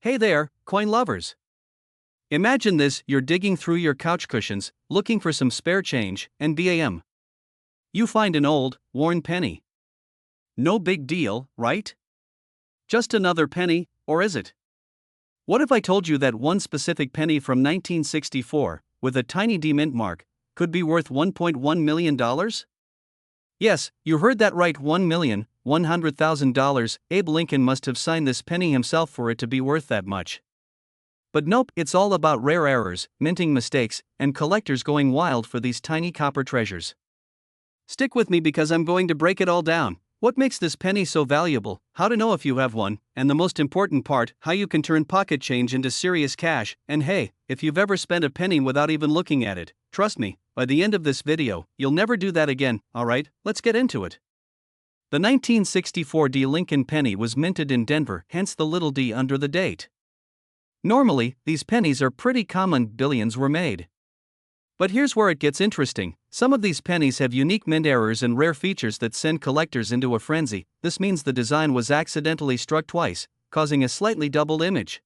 Hey there, coin lovers. Imagine this: you're digging through your couch cushions, looking for some spare change, and bam! You find an old, worn penny. No big deal, right? Just another penny, or is it? What if I told you that one specific penny from 1964, with a tiny D mint mark, could be worth $1.1 million? Yes, you heard that right, $1,100,000. Abe Lincoln must have signed this penny himself for it to be worth that much. But nope, it's all about rare errors, minting mistakes, and collectors going wild for these tiny copper treasures. Stick with me because I'm going to break it all down. What makes this penny so valuable, how to know if you have one, and the most important part, how you can turn pocket change into serious cash. And hey, if you've ever spent a penny without even looking at it, trust me, by the end of this video, you'll never do that again. Alright, let's get into it. The 1964 D Lincoln penny was minted in Denver, hence the little d under the date. Normally, these pennies are pretty common, billions were made. But here's where it gets interesting. Some of these pennies have unique mint errors and rare features that send collectors into a frenzy. This means the design was accidentally struck twice, causing a slightly doubled image.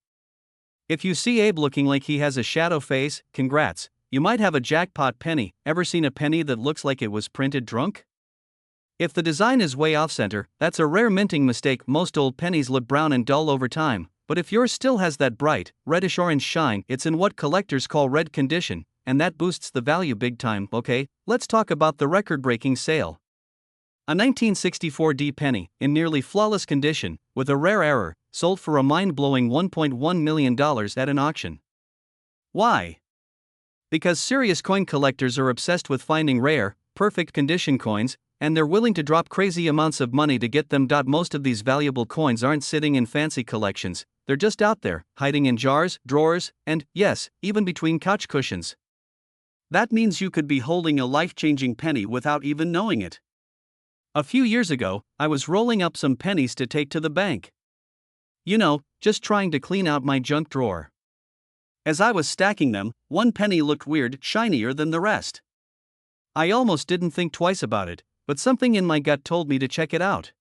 If you see Abe looking like he has a shadow face, congrats, you might have a jackpot penny. Ever seen a penny that looks like it was printed drunk? If the design is way off center, that's a rare minting mistake. Most old pennies look brown and dull over time, but if yours still has that bright, reddish-orange shine, it's in what collectors call red condition, and that boosts the value big time. Okay, let's talk about the record-breaking sale. A 1964 D penny, in nearly flawless condition, with a rare error, sold for a mind-blowing $1.1 million at an auction. Why? Because serious coin collectors are obsessed with finding rare, perfect condition coins, and they're willing to drop crazy amounts of money to get them. Most of these valuable coins aren't sitting in fancy collections, they're just out there, hiding in jars, drawers, and, yes, even between couch cushions. That means you could be holding a life-changing penny without even knowing it. A few years ago, I was rolling up some pennies to take to the bank. You know, just trying to clean out my junk drawer. As I was stacking them, one penny looked weird, shinier than the rest. I almost didn't think twice about it, but something in my gut told me to check it out.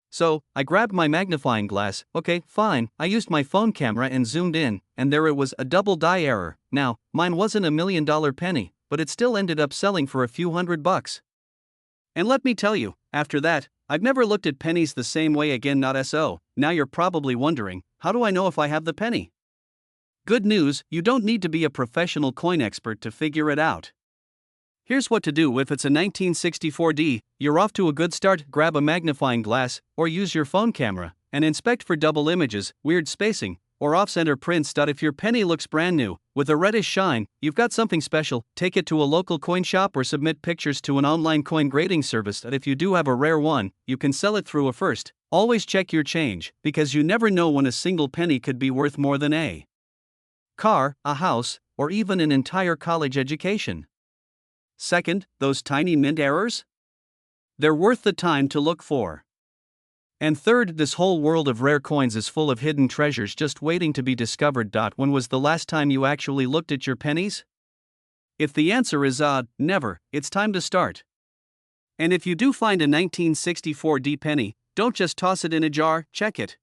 So, I grabbed my magnifying glass. Okay, fine, I used my phone camera and zoomed in, and there it was, a double die error. Now, mine wasn't $1 million penny, but it still ended up selling for a few $100. And let me tell you, after that, I've never looked at pennies the same way again. Not so. Now you're probably wondering, how do I know if I have the penny? Good news, you don't need to be a professional coin expert to figure it out. Here's what to do if it's a 1964 D. You're off to a good start. Grab a magnifying glass, or use your phone camera, and inspect for double images, weird spacing, or off-center prints. If your penny looks brand new, with a reddish shine, you've got something special. Take it to a local coin shop or submit pictures to an online coin grading service. If you do have a rare one, you can sell it through a first. Always check your change, because you never know when a single penny could be worth more than a car, a house, or even an entire college education. Second, those tiny mint errors? They're worth the time to look for. And third, this whole world of rare coins is full of hidden treasures just waiting to be discovered. When was the last time you actually looked at your pennies? If the answer is never, it's time to start. And if you do find a 1964 D penny, don't just toss it in a jar, check it.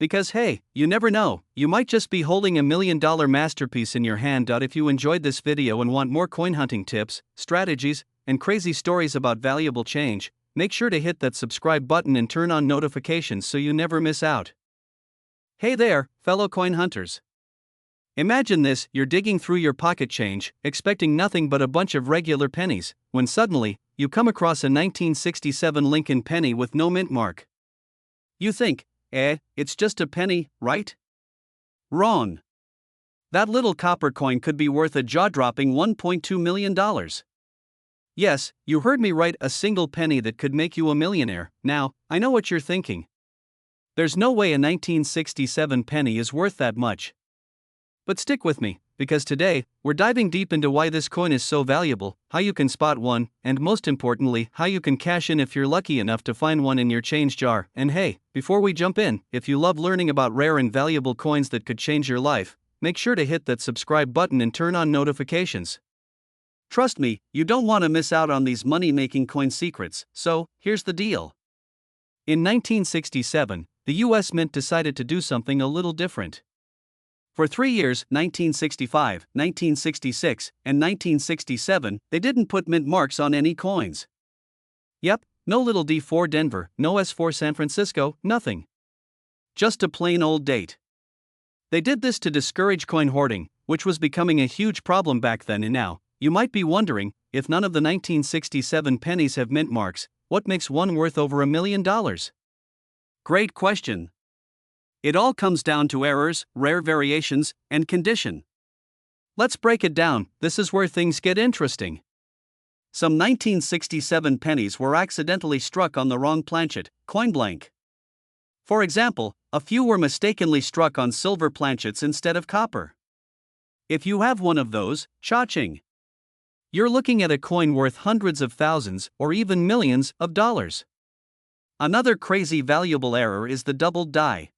Because hey, you never know, you might just be holding $1 million masterpiece in your hand. If you enjoyed this video and want more coin hunting tips, strategies, and crazy stories about valuable change, make sure to hit that subscribe button and turn on notifications so you never miss out. Hey there, fellow coin hunters. Imagine this: you're digging through your pocket change, expecting nothing but a bunch of regular pennies, when suddenly, you come across a 1967 Lincoln penny with no mint mark. You think, it's just a penny, right? Wrong. That little copper coin could be worth a jaw-dropping $1.2 million. Yes, you heard me right, a single penny that could make you a millionaire. Now, I know what you're thinking. There's no way a 1967 penny is worth that much. But stick with me, because today, we're diving deep into why this coin is so valuable, how you can spot one, and most importantly, how you can cash in if you're lucky enough to find one in your change jar. And hey, before we jump in, if you love learning about rare and valuable coins that could change your life, make sure to hit that subscribe button and turn on notifications. Trust me, you don't want to miss out on these money-making coin secrets. So, here's the deal. In 1967, the US Mint decided to do something a little different. For 3 years, 1965, 1966, and 1967, they didn't put mint marks on any coins. Yep, no little D for Denver, no S for San Francisco, nothing. Just a plain old date. They did this to discourage coin hoarding, which was becoming a huge problem back then. And now, you might be wondering, if none of the 1967 pennies have mint marks, what makes one worth over $1 million? Great question. It all comes down to errors, rare variations, and condition. Let's break it down. This is where things get interesting. Some 1967 pennies were accidentally struck on the wrong planchet, coin blank. For example, a few were mistakenly struck on silver planchets instead of copper. If you have one of those, cha-ching. You're looking at a coin worth hundreds of thousands or even millions of dollars. Another crazy valuable error is the doubled die.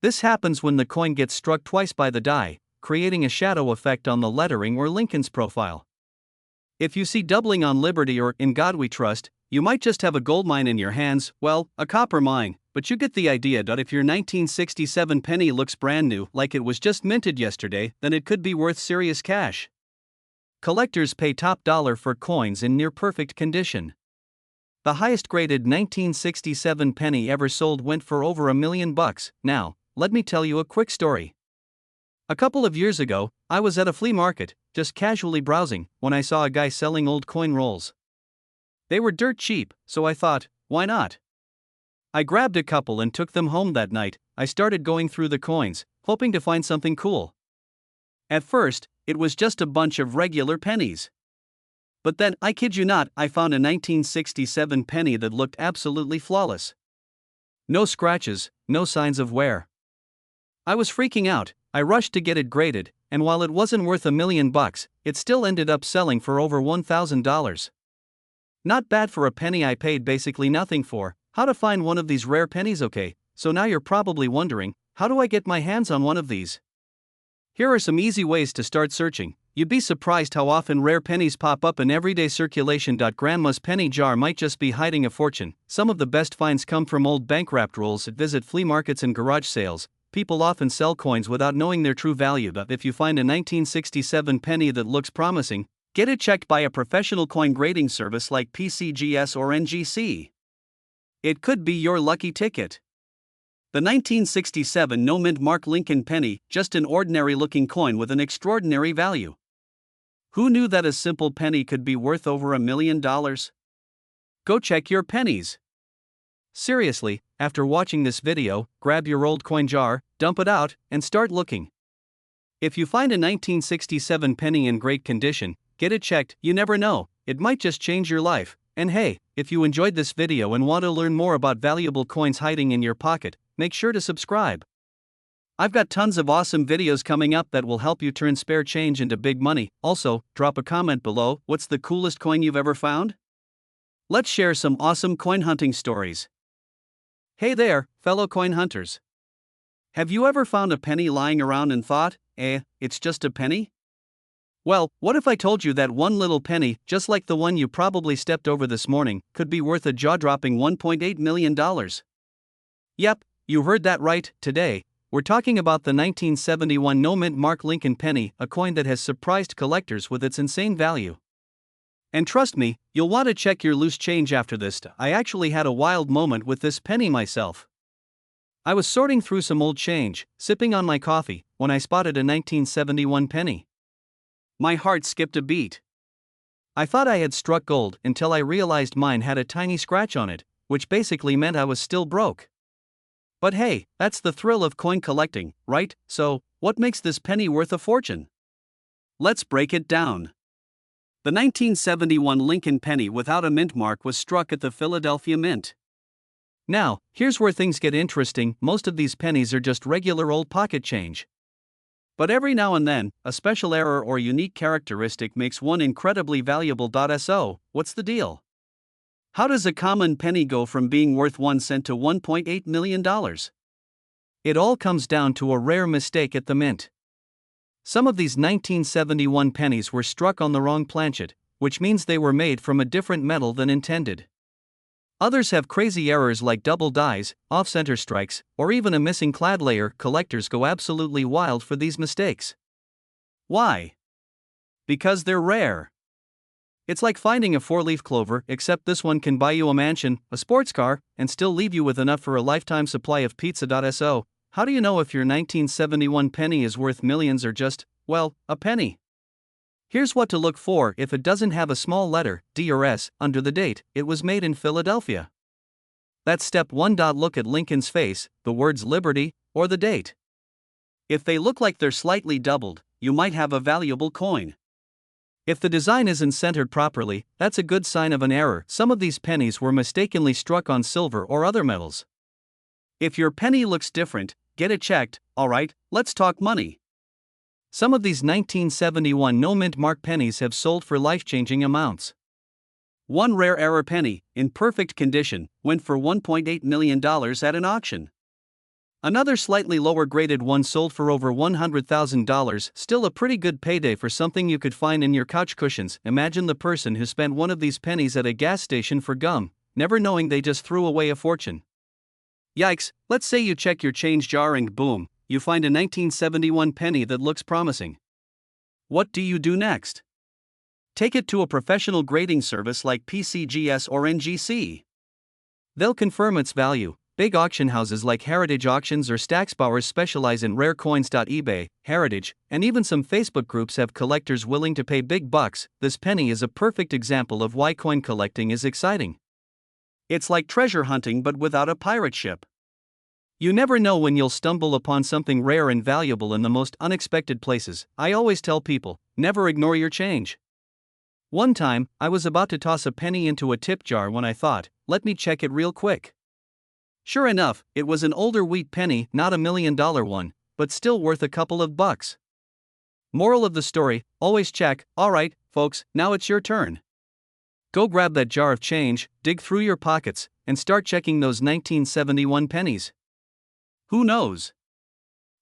This happens when the coin gets struck twice by the die, creating a shadow effect on the lettering or Lincoln's profile. If you see doubling on Liberty or In God We Trust, you might just have a gold mine in your hands, well, a copper mine, but you get the idea. If your 1967 penny looks brand new, like it was just minted yesterday, then it could be worth serious cash. Collectors pay top dollar for coins in near perfect condition. The highest graded 1967 penny ever sold went for over $1 million. Now, let me tell you a quick story. A couple of years ago, I was at a flea market, just casually browsing, when I saw a guy selling old coin rolls. They were dirt cheap, so I thought, why not? I grabbed a couple and took them home that night. I started going through the coins, hoping to find something cool. At first, it was just a bunch of regular pennies. But then, I kid you not, I found a 1967 penny that looked absolutely flawless. No scratches, no signs of wear. I was freaking out. I rushed to get it graded, and while it wasn't worth $1 million, it still ended up selling for over $1,000. Not bad for a penny I paid basically nothing for. How to find one of these rare pennies? Okay, so now you're probably wondering, how do I get my hands on one of these? Here are some easy ways to start searching. You'd be surprised how often rare pennies pop up in everyday circulation. Grandma's penny jar might just be hiding a fortune. Some of the best finds come from old bank-wrapped rolls. Visit flea markets and garage sales. People often sell coins without knowing their true value. But if you find a 1967 penny that looks promising, get it checked by a professional coin grading service like PCGS or NGC. It could be your lucky ticket. The 1967 no mint mark Lincoln penny, just an ordinary looking coin with an extraordinary value. Who knew that a simple penny could be worth over $1 million? Go check your pennies. Seriously, after watching this video, grab your old coin jar, dump it out, and start looking. If you find a 1967 penny in great condition, get it checked. You never know, it might just change your life. And hey, if you enjoyed this video and want to learn more about valuable coins hiding in your pocket, make sure to subscribe. I've got tons of awesome videos coming up that will help you turn spare change into big money. Also, drop a comment below. What's the coolest coin you've ever found? Let's share some awesome coin hunting stories. Hey there, fellow coin hunters. Have you ever found a penny lying around and thought, it's just a penny? Well, what if I told you that one little penny, just like the one you probably stepped over this morning, could be worth a jaw-dropping $1.8 million? Yep, you heard that right. Today, we're talking about the 1971 no mint mark Lincoln penny, a coin that has surprised collectors with its insane value. And trust me, you'll want to check your loose change after this. I actually had a wild moment with this penny myself. I was sorting through some old change, sipping on my coffee, when I spotted a 1971 penny. My heart skipped a beat. I thought I had struck gold until I realized mine had a tiny scratch on it, which basically meant I was still broke. But hey, that's the thrill of coin collecting, right? So, what makes this penny worth a fortune? Let's break it down. The 1971 Lincoln penny without a mint mark was struck at the Philadelphia Mint. Now, here's where things get interesting. Most of these pennies are just regular old pocket change. But every now and then, a special error or unique characteristic makes one incredibly valuable. So, what's the deal? How does a common penny go from being worth 1 cent to $1.8 million? It all comes down to a rare mistake at the mint. Some of these 1971 pennies were struck on the wrong planchet, which means they were made from a different metal than intended. Others have crazy errors like double dies, off-center strikes, or even a missing clad layer. Collectors go absolutely wild for these mistakes. Why? Because they're rare. It's like finding a four-leaf clover, except this one can buy you a mansion, a sports car, and still leave you with enough for a lifetime supply of pizza. So, how do you know if your 1971 penny is worth millions or just, well, a penny? Here's what to look for if it doesn't have a small letter, D or S, under the date. It was made in Philadelphia. That's step 1. Look at Lincoln's face, the words Liberty, or the date. If they look like they're slightly doubled, you might have a valuable coin. If the design isn't centered properly, that's a good sign of an error. Some of these pennies were mistakenly struck on silver or other metals. If your penny looks different, get it checked. Alright, let's talk money. Some of these 1971 no-mint mark pennies have sold for life-changing amounts. One rare error penny, in perfect condition, went for $1.8 million at an auction. Another slightly lower-graded one sold for over $100,000, still a pretty good payday for something you could find in your couch cushions. Imagine the person who spent one of these pennies at a gas station for gum, never knowing they just threw away a fortune. Yikes, let's say you check your change jar and boom, you find a 1971 penny that looks promising. What do you do next? Take it to a professional grading service like PCGS or NGC. They'll confirm its value. Big auction houses like Heritage Auctions or Stacksbowers specialize in rare coins. eBay, Heritage, and even some Facebook groups have collectors willing to pay big bucks. This penny is a perfect example of why coin collecting is exciting. It's like treasure hunting but without a pirate ship. You never know when you'll stumble upon something rare and valuable in the most unexpected places. I always tell people, never ignore your change. One time, I was about to toss a penny into a tip jar when I thought, let me check it real quick. Sure enough, it was an older wheat penny, not a $1 million one, but still worth a couple of bucks. Moral of the story, always check. Alright, folks, now it's your turn. Go grab that jar of change, dig through your pockets, and start checking those 1971 pennies. Who knows?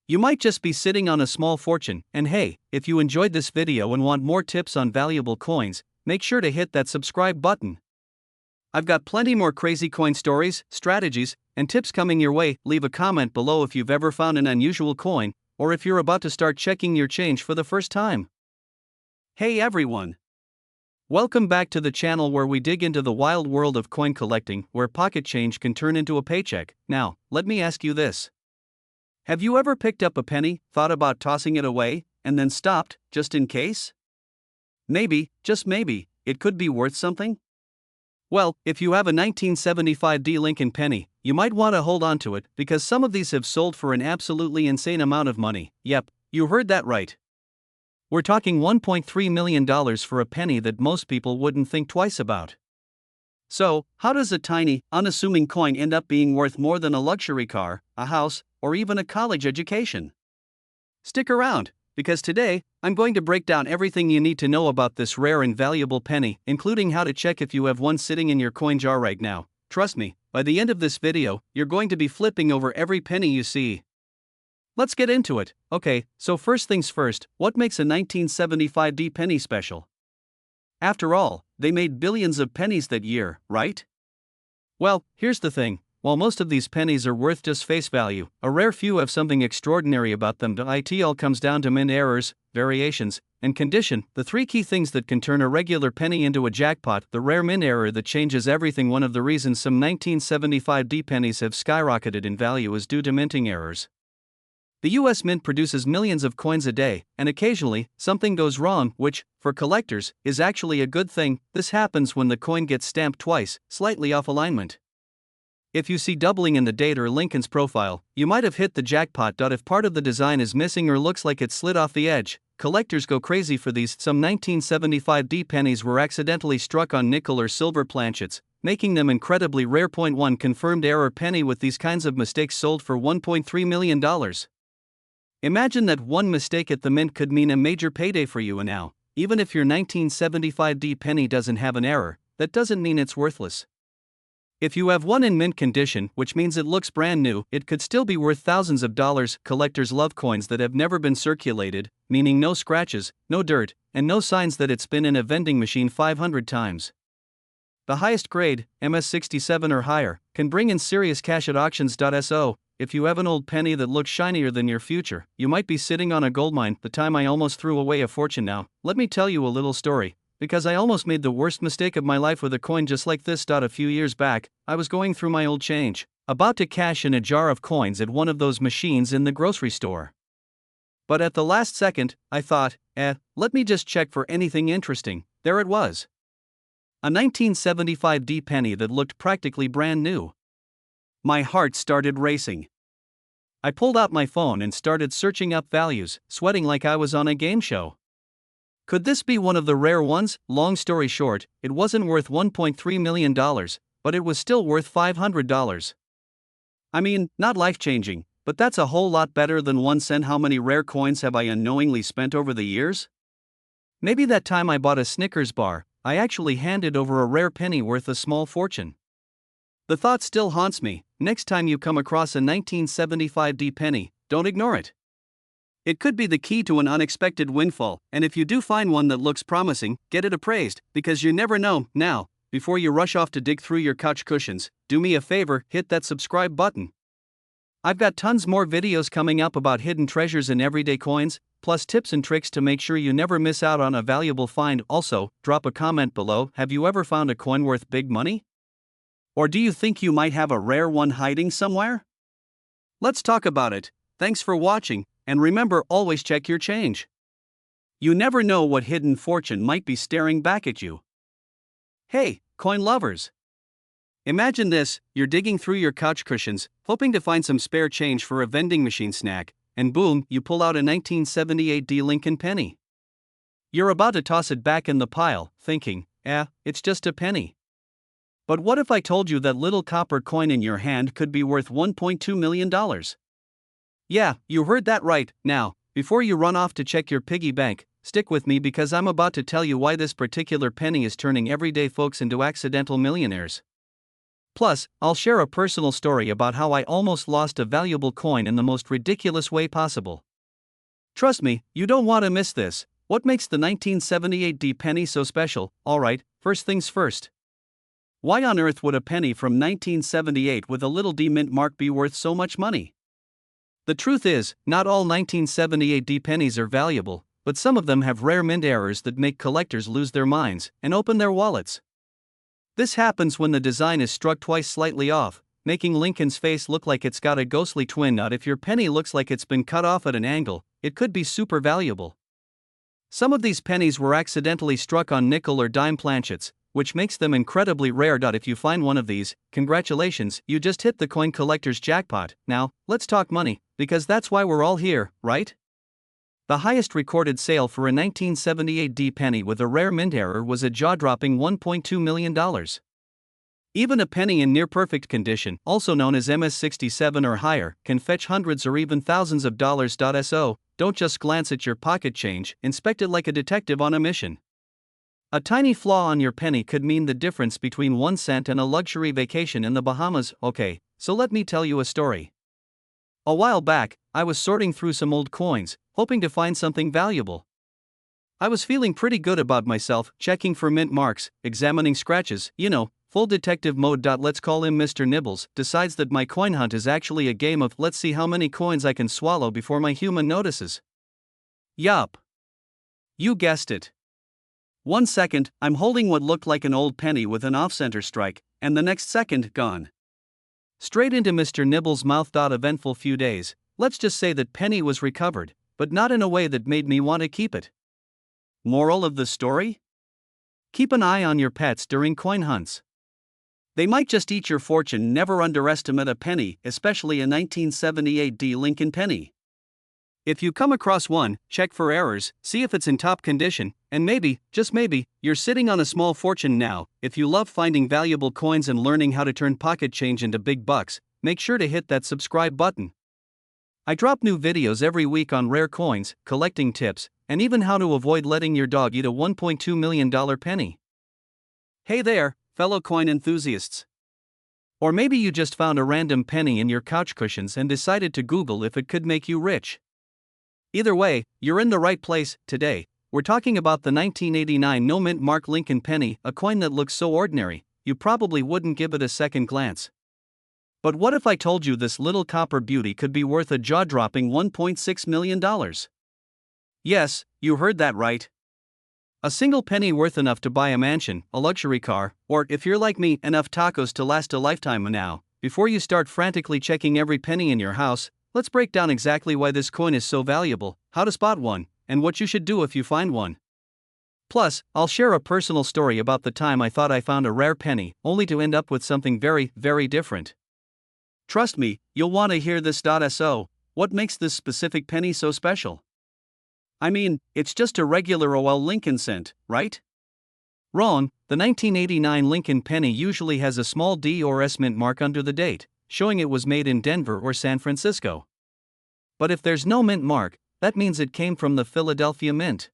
You might just be sitting on a small fortune. And hey, if you enjoyed this video and want more tips on valuable coins, make sure to hit that subscribe button. I've got plenty more crazy coin stories, strategies, and tips coming your way. Leave a comment below if you've ever found an unusual coin, or if you're about to start checking your change for the first time. Hey everyone! Welcome back to the channel where we dig into the wild world of coin collecting, where pocket change can turn into a paycheck. Now, let me ask you this. Have you ever picked up a penny, thought about tossing it away, and then stopped, just in case? Maybe, just maybe, it could be worth something? Well, if you have a 1975 D Lincoln penny, you might want to hold on to it, because some of these have sold for an absolutely insane amount of money. Yep, you heard that right. We're talking $1.3 million for a penny that most people wouldn't think twice about. So, how does a tiny, unassuming coin end up being worth more than a luxury car, a house, or even a college education? Stick around, because today, I'm going to break down everything you need to know about this rare and valuable penny, including how to check if you have one sitting in your coin jar right now. Trust me, by the end of this video, you're going to be flipping over every penny you see. Let's get into it. Okay, so first things first, what makes a 1975 D penny special? After all, they made billions of pennies that year, right? Well, here's the thing. While most of these pennies are worth just face value, a rare few have something extraordinary about them. It all comes down to mint errors, variations, and condition, the three key things that can turn a regular penny into a jackpot. The rare mint error that changes everything. One of the reasons some 1975 D pennies have skyrocketed in value is due to minting errors. The US Mint produces millions of coins a day, and occasionally, something goes wrong, which, for collectors, is actually a good thing. This happens when the coin gets stamped twice, slightly off alignment. If you see doubling in the date or Lincoln's profile, you might have hit the jackpot. If part of the design is missing or looks like it slid off the edge, collectors go crazy for these. Some 1975 D pennies were accidentally struck on nickel or silver planchets, making them incredibly rare. One confirmed error penny with these kinds of mistakes sold for $1.3 million. Imagine that one mistake at the mint could mean a major payday for you. And now, even if your 1975 D penny doesn't have an error, that doesn't mean it's worthless. If you have one in mint condition, which means it looks brand new, it could still be worth thousands of dollars. Collectors love coins that have never been circulated, meaning no scratches, no dirt, and no signs that it's been in a vending machine 500 times. the highest grade, MS67 or higher, can bring in serious cash at auctions.so. If you have an old penny that looks shinier than your future, you might be sitting on a goldmine. The time I almost threw away a fortune now. Let me tell you a little story, because I almost made the worst mistake of my life with a coin just like this. A few years back, I was going through my old change, about to cash in a jar of coins at one of those machines in the grocery store. But at the last second, I thought, let me just check for anything interesting. There it was. A 1975 penny that looked practically brand new. My heart started racing. I pulled out my phone and started searching up values, sweating like I was on a game show. Could this be one of the rare ones? Long story short, it wasn't worth $1.3 million, but it was still worth $500. I mean, not life-changing, but that's a whole lot better than 1 cent. How many rare coins have I unknowingly spent over the years? Maybe that time I bought a Snickers bar, I actually handed over a rare penny worth a small fortune. The thought still haunts me. Next time you come across a 1975 penny, don't ignore it. It could be the key to an unexpected windfall, and if you do find one that looks promising, get it appraised, because you never know. Now, before you rush off to dig through your couch cushions, do me a favor, hit that subscribe button. I've got tons more videos coming up about hidden treasures and everyday coins, plus tips and tricks to make sure you never miss out on a valuable find. Also, drop a comment below. Have you ever found a coin worth big money? Or do you think you might have a rare one hiding somewhere? Let's talk about it. Thanks for watching, and remember, always check your change. You never know what hidden fortune might be staring back at you. Hey, coin lovers! Imagine this, you're digging through your couch cushions, hoping to find some spare change for a vending machine snack, and boom, you pull out a 1978 Lincoln penny. You're about to toss it back in the pile, thinking, it's just a penny. But what if I told you that little copper coin in your hand could be worth $1.2 million? Yeah, you heard that right. Now, before you run off to check your piggy bank, stick with me because I'm about to tell you why this particular penny is turning everyday folks into accidental millionaires. Plus, I'll share a personal story about how I almost lost a valuable coin in the most ridiculous way possible. Trust me, you don't want to miss this. What makes the 1978 penny so special? Alright, first things first. Why on earth would a penny from 1978 with a little D mint mark be worth so much money? The truth is, not all 1978 pennies are valuable, but some of them have rare mint errors that make collectors lose their minds and open their wallets. This happens when the design is struck twice slightly off, making Lincoln's face look like it's got a ghostly twin knot. If your penny looks like it's been cut off at an angle, it could be super valuable. Some of these pennies were accidentally struck on nickel or dime planchets, which makes them incredibly rare. If you find one of these, congratulations, you just hit the coin collector's jackpot. Now, let's talk money, because that's why we're all here, right? The highest recorded sale for a 1978 penny with a rare mint error was a jaw-dropping $1.2 million. Even a penny in near-perfect condition, also known as MS67 or higher, can fetch hundreds or even thousands of dollars. So, don't just glance at your pocket change, inspect it like a detective on a mission. A tiny flaw on your penny could mean the difference between 1 cent and a luxury vacation in the Bahamas. Okay, so let me tell you a story. A while back, I was sorting through some old coins, hoping to find something valuable. I was feeling pretty good about myself, checking for mint marks, examining scratches, full detective mode. Let's call him Mr. Nibbles, decides that my coin hunt is actually a game of let's see how many coins I can swallow before my human notices. Yup. You guessed it. 1 second, I'm holding what looked like an old penny with an off-center strike, and the next second, gone. Straight into Mr. Nibbles' mouth. Eventful few days. Let's just say that penny was recovered, but not in a way that made me want to keep it. Moral of the story? Keep an eye on your pets during coin hunts. They might just eat your fortune. Never underestimate a penny, especially a 1978 Lincoln penny. If you come across one, check for errors, see if it's in top condition, and maybe, just maybe, you're sitting on a small fortune now. If you love finding valuable coins and learning how to turn pocket change into big bucks, make sure to hit that subscribe button. I drop new videos every week on rare coins, collecting tips, and even how to avoid letting your dog eat a $1.2 million penny. Hey there, fellow coin enthusiasts. Or maybe you just found a random penny in your couch cushions and decided to Google if it could make you rich. Either way, you're in the right place. Today, we're talking about the 1989 no mint mark Lincoln penny, a coin that looks so ordinary, you probably wouldn't give it a second glance. But what if I told you this little copper beauty could be worth a jaw-dropping $1.6 million? Yes, you heard that right. A single penny worth enough to buy a mansion, a luxury car, or, if you're like me, enough tacos to last a lifetime. Now, before you start frantically checking every penny in your house, let's break down exactly why this coin is so valuable, how to spot one, and what you should do if you find one. Plus, I'll share a personal story about the time I thought I found a rare penny, only to end up with something very, very different. Trust me, you'll want to hear this. So, what makes this specific penny so special? I mean, it's just a regular old Lincoln cent, right? Wrong. The 1989 Lincoln penny usually has a small D or S mint mark under the date, showing it was made in Denver or San Francisco. But if there's no mint mark, that means it came from the Philadelphia Mint.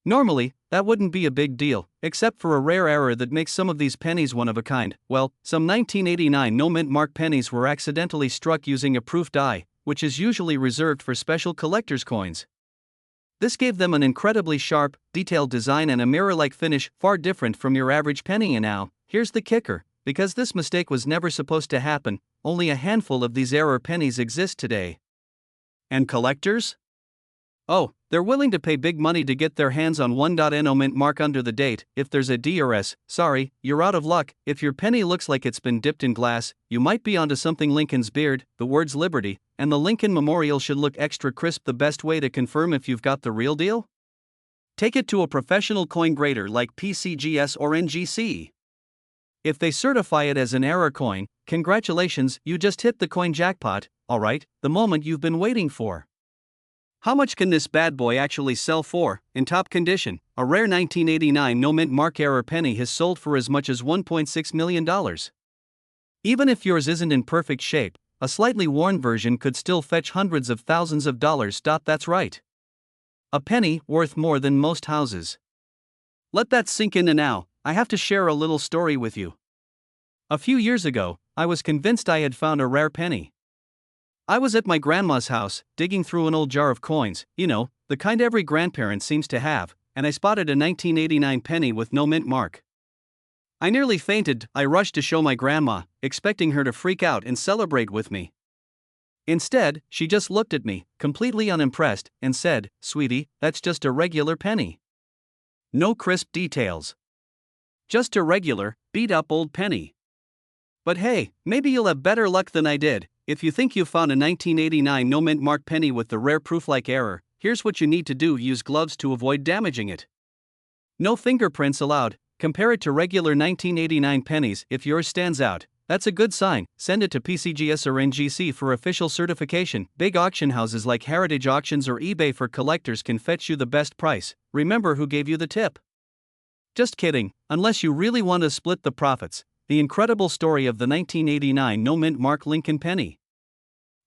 Normally, that wouldn't be a big deal, except for a rare error that makes some of these pennies one of a kind. Well, some 1989 no mint mark pennies were accidentally struck using a proof die, which is usually reserved for special collector's coins. This gave them an incredibly sharp, detailed design and a mirror-like finish, far different from your average penny. And now, here's the kicker: because this mistake was never supposed to happen, only a handful of these error pennies exist today. And collectors? Oh, they're willing to pay big money to get their hands on one. No mint mark under the date. If there's a D or S, sorry, you're out of luck. If your penny looks like it's been dipped in glass, you might be onto something. Lincoln's beard, the words Liberty, and the Lincoln Memorial should look extra crisp. The best way to confirm if you've got the real deal? Take it to a professional coin grader like PCGS or NGC. If they certify it as an error coin, congratulations, you just hit the coin jackpot, alright, the moment you've been waiting for. How much can this bad boy actually sell for? In top condition, a rare 1989 no mint mark error penny has sold for as much as $1.6 million. Even if yours isn't in perfect shape, a slightly worn version could still fetch hundreds of thousands of dollars. That's right. A penny worth more than most houses. Let that sink in. And now, I have to share a little story with you. A few years ago, I was convinced I had found a rare penny. I was at my grandma's house, digging through an old jar of coins, the kind every grandparent seems to have, and I spotted a 1989 penny with no mint mark. I nearly fainted. I rushed to show my grandma, expecting her to freak out and celebrate with me. Instead, she just looked at me, completely unimpressed, and said, "Sweetie, that's just a regular penny. No crisp details. Just a regular, beat-up old penny." But hey, maybe you'll have better luck than I did. If you think you've found a 1989 no mint mark penny with the rare proof-like error, here's what you need to do: use gloves to avoid damaging it. No fingerprints allowed. Compare it to regular 1989 pennies. If yours stands out, that's a good sign. Send it to PCGS or NGC for official certification. Big auction houses like Heritage Auctions or eBay for collectors can fetch you the best price. Remember who gave you the tip. Just kidding, unless you really want to split the profits. The incredible story of the 1989 no mint mark Lincoln penny.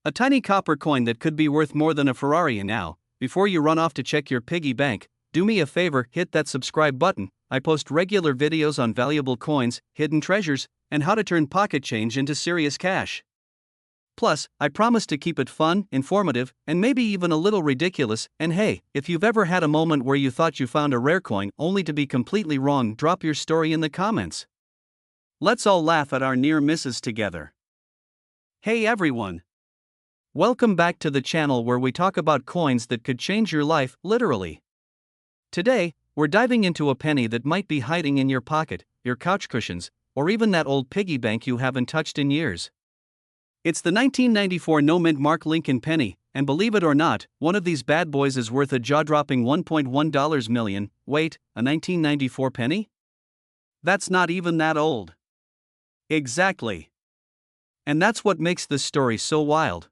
A tiny copper coin that could be worth more than a Ferrari. And now, before you run off to check your piggy bank, do me a favor, hit that subscribe button. I post regular videos on valuable coins, hidden treasures, and how to turn pocket change into serious cash. Plus, I promise to keep it fun, informative, and maybe even a little ridiculous. And hey, if you've ever had a moment where you thought you found a rare coin only to be completely wrong, drop your story in the comments. Let's all laugh at our near misses together. Hey everyone! Welcome back to the channel where we talk about coins that could change your life, literally. Today, we're diving into a penny that might be hiding in your pocket, your couch cushions, or even that old piggy bank you haven't touched in years. It's the 1994 no mint mark Lincoln penny, and believe it or not, one of these bad boys is worth a jaw-dropping $1.1 million. Wait, a 1994 penny? That's not even that old. Exactly. And that's what makes this story so wild.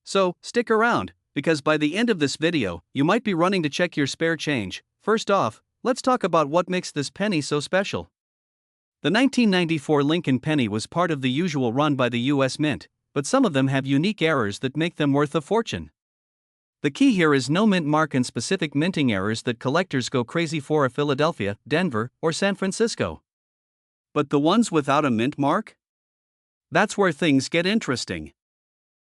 So, stick around, because by the end of this video, you might be running to check your spare change. First off, let's talk about what makes this penny so special. The 1994 Lincoln penny was part of the usual run by the US Mint, but some of them have unique errors that make them worth a fortune. The key here is no mint mark and specific minting errors that collectors go crazy for at Philadelphia, Denver, or San Francisco. But the ones without a mint mark? That's where things get interesting.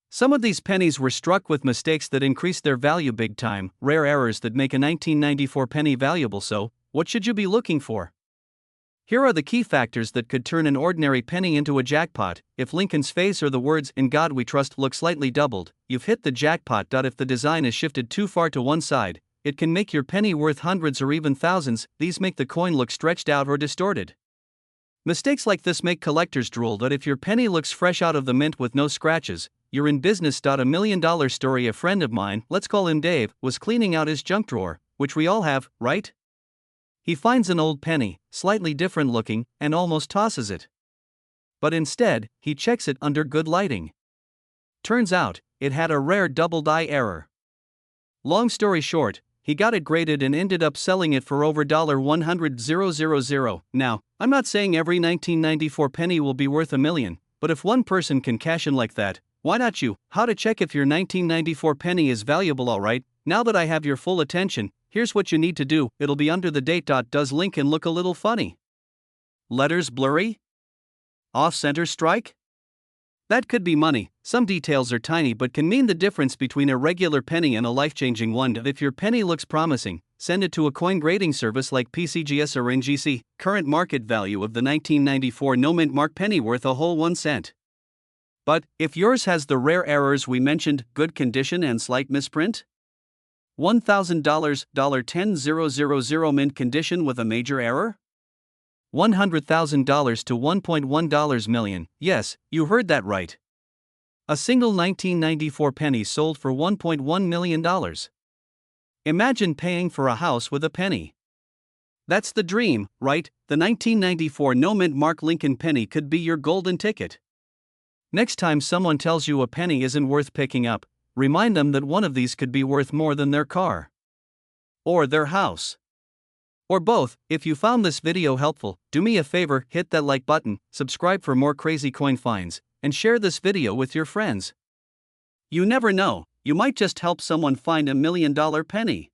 Some of these pennies were struck with mistakes that increased their value big time, rare errors that make a 1994 penny valuable. So, what should you be looking for? Here are the key factors that could turn an ordinary penny into a jackpot. If Lincoln's face or the words "In God We Trust" look slightly doubled, you've hit the jackpot. If the design is shifted too far to one side, it can make your penny worth hundreds or even thousands. These make the coin look stretched out or distorted. Mistakes like this make collectors drool. If your penny looks fresh out of the mint with no scratches, you're in business. $1 million story. A friend of mine, let's call him Dave, was cleaning out his junk drawer, which we all have, right? He finds an old penny, slightly different looking, and almost tosses it. But instead, he checks it under good lighting. Turns out, it had a rare double die error. Long story short, he got it graded and ended up selling it for over $100,000. Now, I'm not saying every 1994 penny will be worth $1 million, but if one person can cash in like that, why not you? How to check if your 1994 penny is valuable? Alright, now that I have your full attention, here's what you need to do. It'll be under the date. Does Lincoln look a little funny? Letters blurry? Off-center strike? That could be money. Some details are tiny but can mean the difference between a regular penny and a life-changing one. If your penny looks promising, send it to a coin grading service like PCGS or NGC. Current market value of the 1994 no mint mark penny worth a whole 1 cent. But if yours has the rare errors we mentioned, good condition and slight misprint? $1,000, $10,000 mint condition with a major error? $100,000 to $1.1 million. Yes, you heard that right. A single 1994 penny sold for $1.1 million. Imagine paying for a house with a penny. That's the dream, right? The 1994 no mint mark Lincoln penny could be your golden ticket. Next time someone tells you a penny isn't worth picking up, remind them that one of these could be worth more than their car. Or their house. Or both. If you found this video helpful, do me a favor, hit that like button, subscribe for more crazy coin finds, and share this video with your friends. You never know, you might just help someone find $1 million penny.